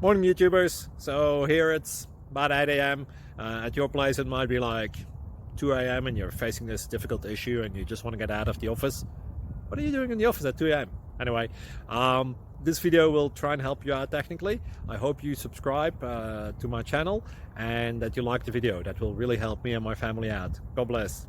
Morning YouTubers. So here it's about 8 a.m. At your place it might be like 2 a.m. and you're facing this difficult issue and you just want to get out of the office. What are you doing in the office at 2 a.m.? Anyway, this video will try and help you out technically. I hope you subscribe to my channel and that you like the video. That will really help me and my family out. God bless.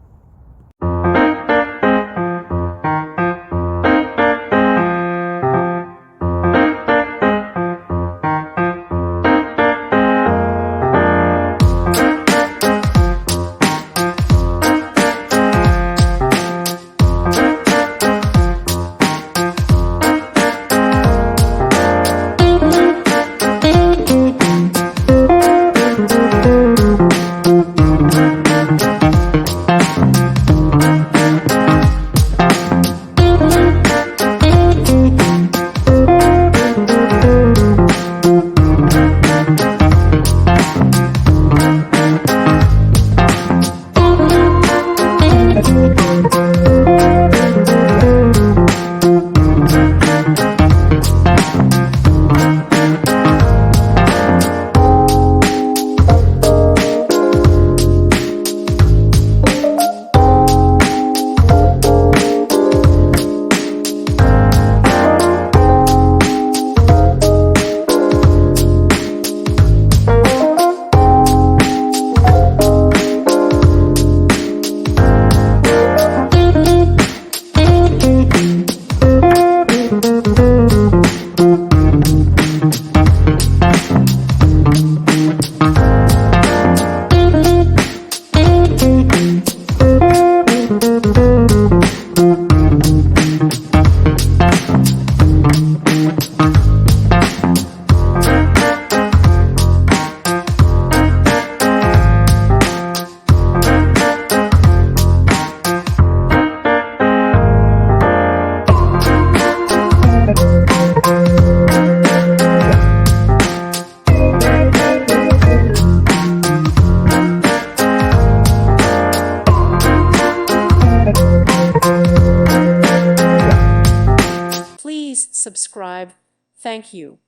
Please subscribe. Thank you.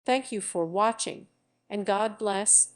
Thank you for watching, and God bless.